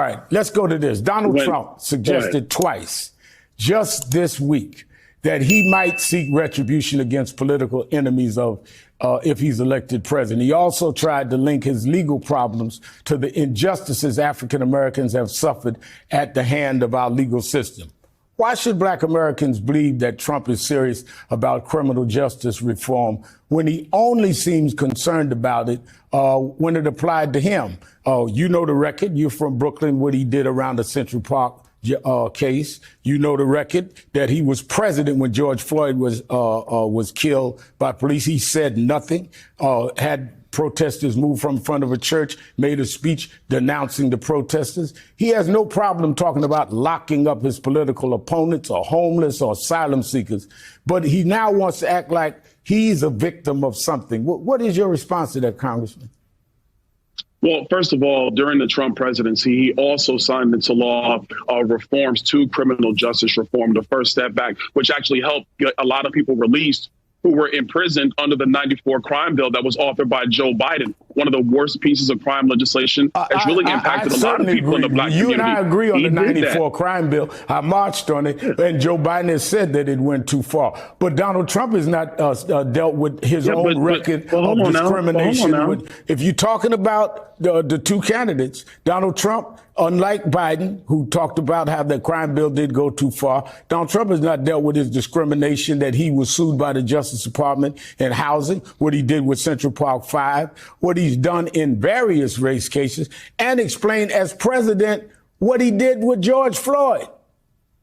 All right, let's go to this. Donald Trump suggested twice just this week that he might seek retribution against political enemies of if he's elected president. He also tried to link his legal problems to the injustices African Americans have suffered at the hand of our legal system. Why should Black Americans believe that Trump is serious about criminal justice reform when he only seems concerned about it when it applied to him? You know the record. You're from Brooklyn, what he did around the Central Park case. You know the record that he was president when George Floyd was killed by police. He said nothing, had protesters move from in front of a church, made a speech denouncing the protesters. He has no problem talking about locking up his political opponents or homeless or asylum seekers, but he now wants to act like he's a victim of something. What is your response to that, Congressman? Well, first of all, during the Trump presidency, he also signed into law reforms to criminal justice reform, the first step back, which actually helped get a lot of people released who were imprisoned under the 94 crime bill that was authored by Joe Biden, one of the worst pieces of crime legislation that's really impacted a lot of people in the Black community. You and I agree on the 94 crime bill. I marched on it, and Joe Biden has said that it went too far. But Donald Trump has not dealt with his own record of discrimination. If you're talking about the two candidates, Donald Trump, unlike Biden, who talked about how the crime bill did go too far, Donald Trump has not dealt with his discrimination, that he was sued by the Justice Department in housing, what he did with Central Park 5, what he's done in various race cases, and explained as president what he did with George Floyd.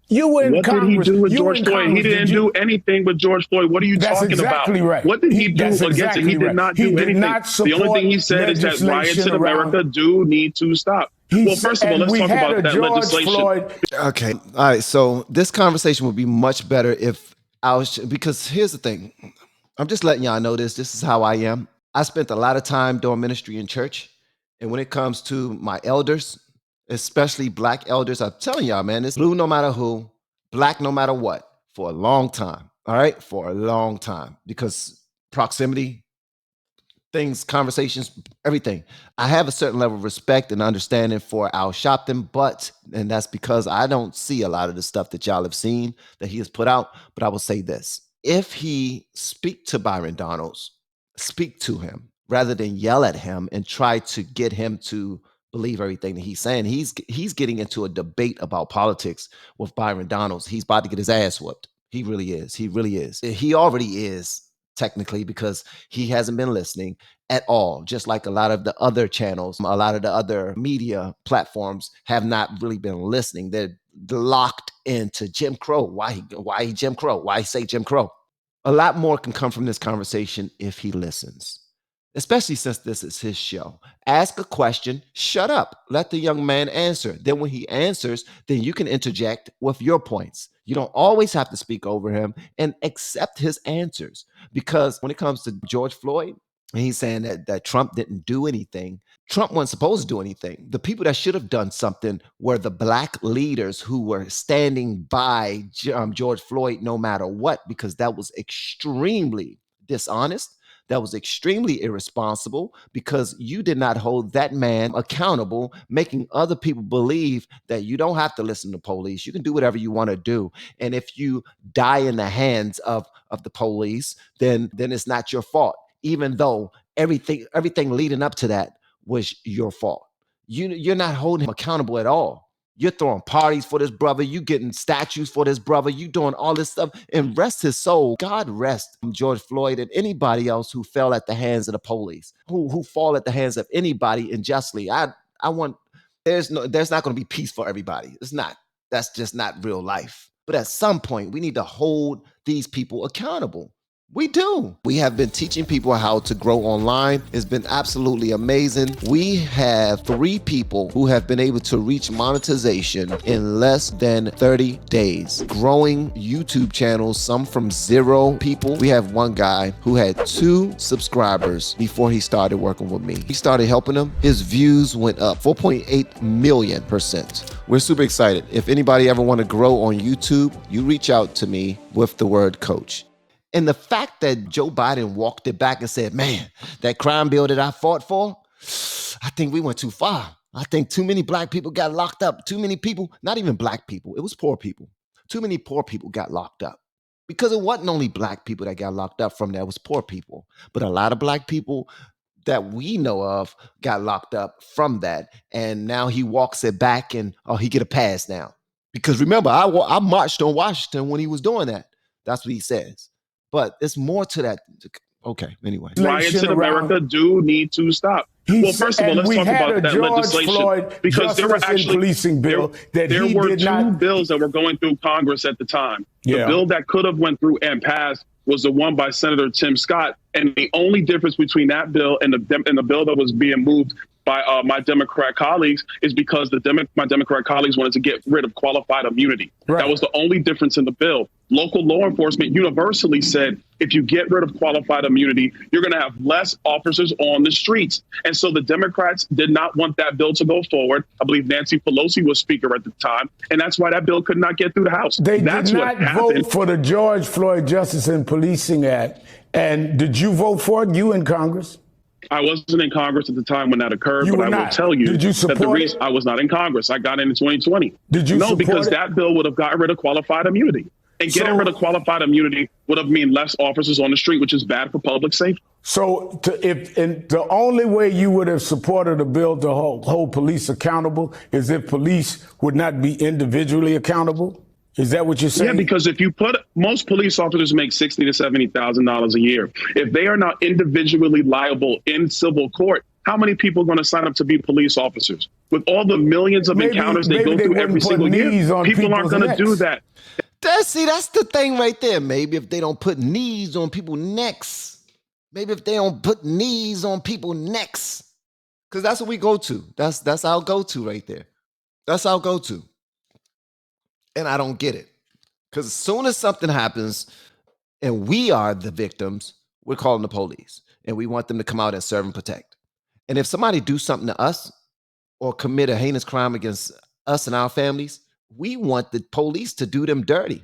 You were in Congress. What did he do with George Floyd? He didn't do anything with George Floyd. What are you talking about? That's exactly right. What did he do against it? He did not do anything. The only thing he said is that riots in America do need to stop. Well, first of all, let's talk about that legislation. Okay. All right. So this conversation would be much better if I was, because here's the thing. I'm just letting y'all know this. This is how I am. I spent a lot of time doing ministry in church. And when it comes to my elders, especially Black elders, I'm telling y'all, man, it's blue no matter who, Black no matter what, for a long time. All right? For a long time. Because proximity, things, conversations, everything. I have a certain level of respect and understanding for Al Sharpton, and that's because I don't see a lot of the stuff that y'all have seen that he has put out. But I will say this. If he speak to Byron Donalds, speak to him rather than yell at him and try to get him to believe everything that he's saying. He's getting into a debate about politics with Byron Donalds. He's about to get his ass whooped. He really is. He really is. He already is, technically, because he hasn't been listening at all. Just like a lot of the other channels, a lot of the other media platforms have not really been listening. They're locked into Jim Crow. Why Jim Crow? Why say Jim Crow? A lot more can come from this conversation if he listens, especially since this is his show. Ask a question, shut up, let the young man answer. Then when he answers, then you can interject with your points. You don't always have to speak over him, and accept his answers. Because when it comes to George Floyd, and he's saying that Trump didn't do anything. Trump wasn't supposed to do anything. The people that should have done something were the Black leaders who were standing by George Floyd no matter what, because that was extremely dishonest. That was extremely irresponsible, because you did not hold that man accountable, making other people believe that you don't have to listen to police. You can do whatever you want to do. And if you die in the hands of the police, then it's not your fault, even though everything leading up to that was your fault. You're not holding him accountable at all. You're throwing parties for this brother. You getting statues for this brother. You doing all this stuff. And rest his soul. God rest George Floyd and anybody else who fell at the hands of the police, who fall at the hands of anybody unjustly. There's not going to be peace for everybody. It's not. That's just not real life. But at some point, we need to hold these people accountable. We do. We have been teaching people how to grow online. It's been absolutely amazing. We have 3 people who have been able to reach monetization in less than 30 days. Growing YouTube channels, some from 0 people. We have one guy who had 2 subscribers before he started working with me. He started helping him. His views went up 4.8 million%. We're super excited. If anybody ever want to grow on YouTube, you reach out to me with the word coach. And the fact that Joe Biden walked it back and said, man, that crime bill that I fought for, I think we went too far. I think too many black people got locked up. Too many people, not even black people, it was poor people. Too many poor people got locked up. Because it wasn't only black people that got locked up from that, it was poor people. But a lot of black people that we know of got locked up from that. And now he walks it back and, he get a pass now. Because remember, I marched on Washington when he was doing that. That's what he says. But it's more to that. Okay, anyway. Riots in America do need to stop. Well, first of all, let's talk about that legislation, because there were actually policing bill that there were two bills that were going through Congress at the time. The bill that could have went through and passed was the one by Senator Tim Scott, and the only difference between that bill and the bill that was being moved by my Democrat colleagues is because my Democrat colleagues wanted to get rid of qualified immunity. Right. That was the only difference in the bill. Local law enforcement universally said, if you get rid of qualified immunity, you're going to have less officers on the streets. And so the Democrats did not want that bill to go forward. I believe Nancy Pelosi was speaker at the time, and that's why that bill could not get through the House. They did not vote for the George Floyd Justice and Policing Act. And did you vote for it, you in Congress? I wasn't in Congress at the time when that occurred, but I will tell you that the reason I was not in Congress, I got in 2020. Did you? No, because that bill would have gotten rid of qualified immunity. And getting rid of qualified immunity would have meant less officers on the street, which is bad for public safety. So the only way you would have supported a bill to hold police accountable is if police would not be individually accountable? Is that what you're saying? Yeah, because if you most police officers make $60,000 to $70,000 a year. If they are not individually liable in civil court, how many people are going to sign up to be police officers? With all the millions of encounters they go through every single year, people aren't going to do that. That's the thing right there. Maybe if they don't put knees on people's necks. Maybe if they don't put knees on people's necks. Because that's what we go to. That's our go-to right there. That's our go-to. And I don't get it. Because as soon as something happens and we are the victims, we're calling the police. And we want them to come out and serve and protect. And if somebody do something to us or commit a heinous crime against us and our families, we want the police to do them dirty.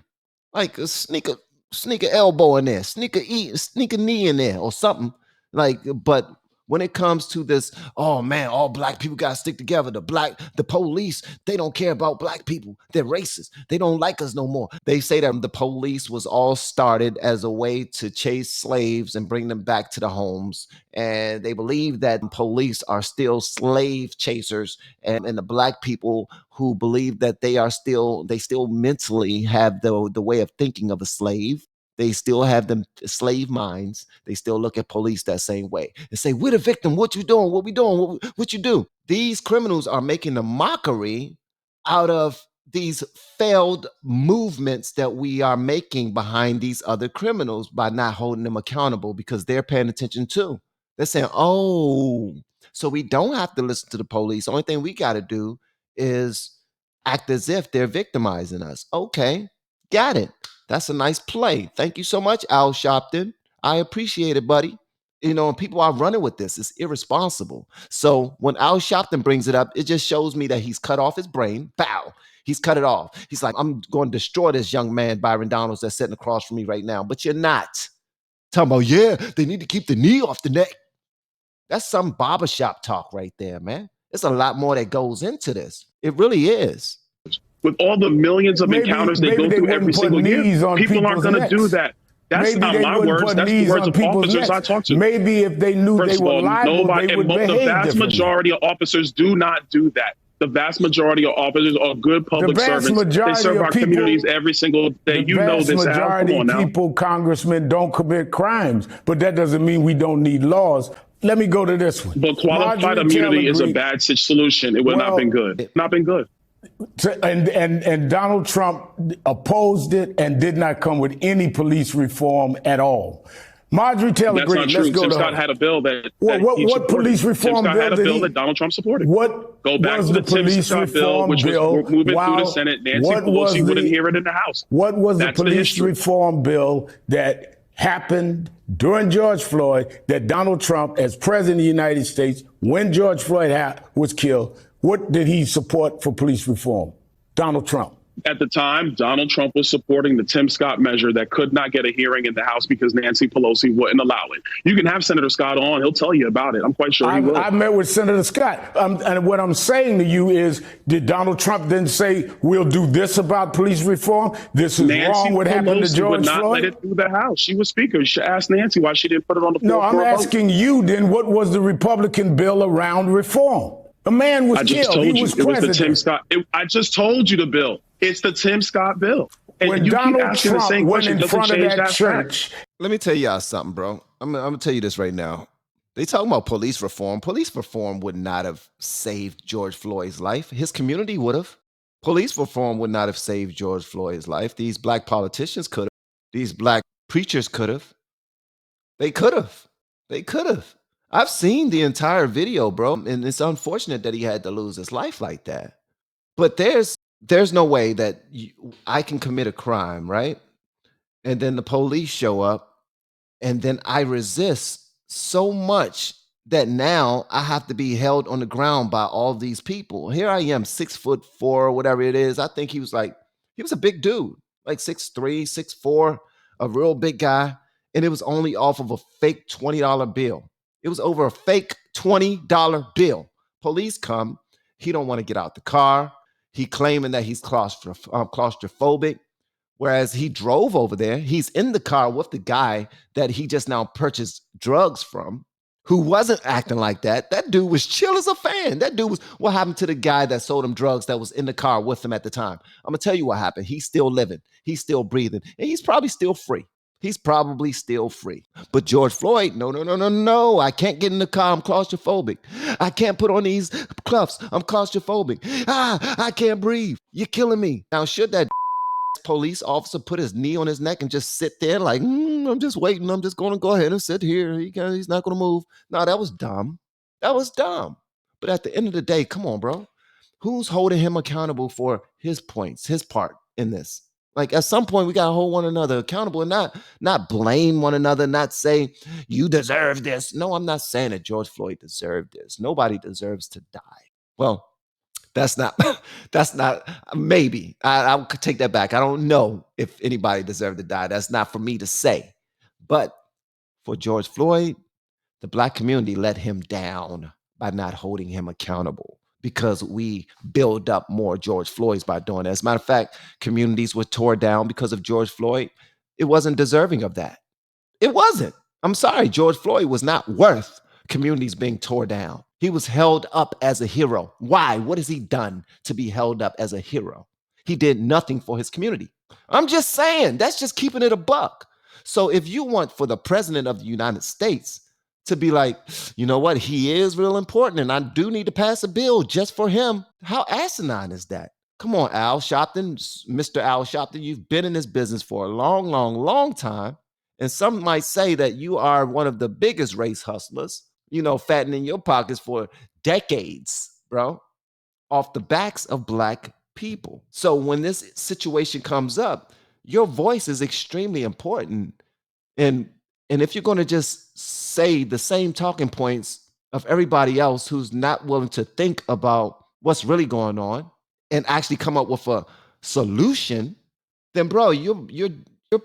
Like sneak a elbow in there, sneak a knee in there or something. But when it comes to this, oh man, all black people got to stick together. The police, they don't care about black people. They're racist. They don't like us no more. They say that the police was all started as a way to chase slaves and bring them back to the homes. And they believe that police are still slave chasers, and the black people who believe that they still mentally have the way of thinking of a slave. They still have them slave minds. They still look at police that same way and say, we're the victim. What you doing? What we doing? What you do? These criminals are making a mockery out of these failed movements that we are making behind these other criminals by not holding them accountable, because they're paying attention too. They're saying, oh, so we don't have to listen to the police. The only thing we got to do is act as if they're victimizing us. Okay, got it. That's a nice play. Thank you so much, Al Sharpton. I appreciate it, buddy. You know, and people are running with this. It's irresponsible. So when Al Sharpton brings it up, it just shows me that he's cut off his brain. Pow. He's cut it off. He's like, I'm going to destroy this young man, Byron Donalds, that's sitting across from me right now. But you're not. Talking about, yeah, they need to keep the knee off the neck. That's some barbershop talk right there, man. There's a lot more that goes into this. It really is. With all the millions of encounters they go through every single year, people aren't going to do that. That's not my words. That's the words of officers I talk to. Maybe if they knew they were liable, they would behave differently. The vast majority of officers do not do that. The vast majority of officers are good public servants. They serve our communities every single day. You know this, Al. The majority of people, congressmen, don't commit crimes, but that doesn't mean we don't need laws. Let me go to this one. But qualified immunity is a bad solution. It would not been good. Not been good. And Donald Trump opposed it and did not come with any police reform at all. Marjorie Taylor Greene, let's go Tim to Scott had a bill that what police reform Tim Scott had a bill that Donald Trump supported. Go back to the Tim Scott bill, which was moving through the Senate. Nancy Pelosi wouldn't hear it in the House. What was the police reform bill that happened during George Floyd that Donald Trump, as president of the United States, when George Floyd was killed, what did he support for police reform? Donald Trump. At the time, Donald Trump was supporting the Tim Scott measure that could not get a hearing in the House because Nancy Pelosi wouldn't allow it. You can have Senator Scott on. He'll tell you about it. I'm quite sure he will. I met with Senator Scott. And what I'm saying to you is, did Donald Trump then say, we'll do this about police reform? This is wrong what happened to George would not Floyd? let it through the House. She was speaker. You should ask Nancy why she didn't put it on the floor. No, I'm asking you then, what was the Republican bill around reform? A man was killed. He was president. It was the Tim Scott. I just told you the bill. It's the Tim Scott bill. And when Donald Trump went in front of that church. Let me tell y'all something, bro. I'm going to tell you this right now. They talking about police reform. Police reform would not have saved George Floyd's life. His community would have. Police reform would not have saved George Floyd's life. These black politicians could have. These black preachers could have. They could have. They could have. I've seen the entire video, bro, and it's unfortunate that he had to lose his life like that. But there's no way that I can commit a crime, right? And then the police show up, and then I resist so much that now I have to be held on the ground by all these people. Here I am, 6'4", whatever it is. I think he was a big dude, like 6'3", 6'4", a real big guy. And it was only off of a fake $20 bill. It was over a fake $20 bill. Police come. He don't want to get out the car. He claiming that he's claustrophobic, whereas he drove over there. He's in the car with the guy that he just now purchased drugs from, who wasn't acting like that. That dude was chill as a fan. That dude was, what happened to the guy that sold him drugs that was in the car with him at the time? I'm going to tell you what happened. He's still living. He's still breathing. And he's probably still free. He's probably still free. But George Floyd, no. I can't get in the car. I'm claustrophobic. I can't put on these cuffs. I'm claustrophobic. I can't breathe. You're killing me. Now, should that police officer put his knee on his neck and just sit there like, I'm just waiting. I'm just going to go ahead and sit here. He's not going to move. No, that was dumb. That was dumb. But at the end of the day, come on, bro. Who's holding him accountable for his points, his part in this? Like, at some point, we got to hold one another accountable and not blame one another, not say, you deserve this. No, I'm not saying that George Floyd deserved this. Nobody deserves to die. Well, that's not, maybe. I could take that back. I don't know if anybody deserved to die. That's not for me to say. But for George Floyd, the black community let him down by not holding him accountable, because we build up more George Floyds by doing that. As a matter of fact, communities were tore down because of George Floyd. It wasn't deserving of that. It wasn't. I'm sorry, George Floyd was not worth communities being tore down. He was held up as a hero. Why? What has he done to be held up as a hero? He did nothing for his community. I'm just saying, that's just keeping it a buck. So if you want for the president of the United States to be like, you know what, he is real important and I do need to pass a bill just for him, how asinine is that? Come on, Al Sharpton, Mr. Al Sharpton, you've been in this business for a long time. And some might say that you are one of the biggest race hustlers, fattening your pockets for decades, bro, off the backs of black people. So when this situation comes up, your voice is extremely important. And if you're going to just say the same talking points of everybody else who's not willing to think about what's really going on and actually come up with a solution, then bro, you're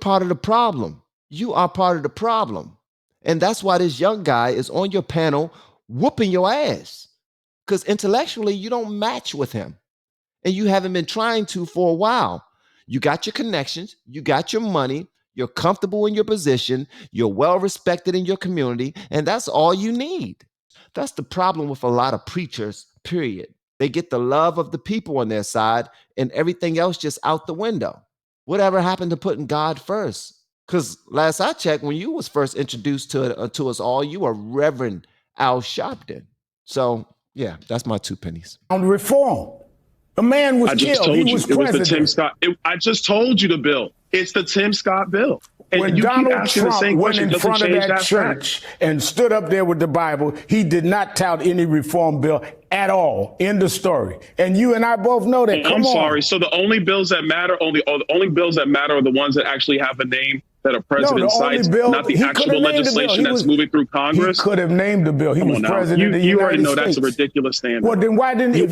part of the problem. You are part of the problem. And that's why this young guy is on your panel whooping your ass, because intellectually you don't match with him and you haven't been trying to for a while. You got your connections, you got your money, you're comfortable in your position, you're well respected in your community, and that's all you need. That's the problem with a lot of preachers, period. They get the love of the people on their side and everything else just out the window. Whatever happened to putting God first? Because last I checked, when you was first introduced to us all, you were Reverend Al Sharpton. So, yeah, that's my 2 pennies. On reform, a man was killed. He was president. It was the Tim Scott. I just told you the bill. It's the Tim Scott bill. And when Donald Trump went in front of that church and stood up there with the Bible, he did not tout any reform bill at all. End of story. And you and I both know that. I'm sorry. So the only bills that matter, only bills that matter are the ones that actually have a name that a president cites, not the actual legislation that's moving through Congress? He could have named the bill. He was president of the United already know States. That's a ridiculous standard. Well, then why didn't if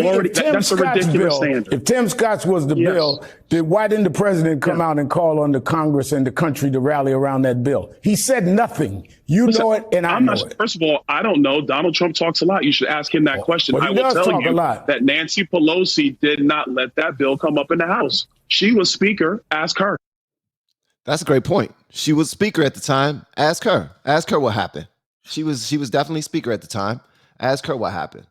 Tim Scott's was the bill, then why didn't the president come out and call on the Congress and the country to rally around that bill? He said nothing. Listen, know it, and I know it. First of all, I don't know. Donald Trump talks a lot. You should ask him that question. I will tell you that Nancy Pelosi did not let that bill come up in the House. She was Speaker. Ask her. That's a great point. She was Speaker at the time. Ask her. Ask her what happened. She was definitely Speaker at the time. Ask her what happened.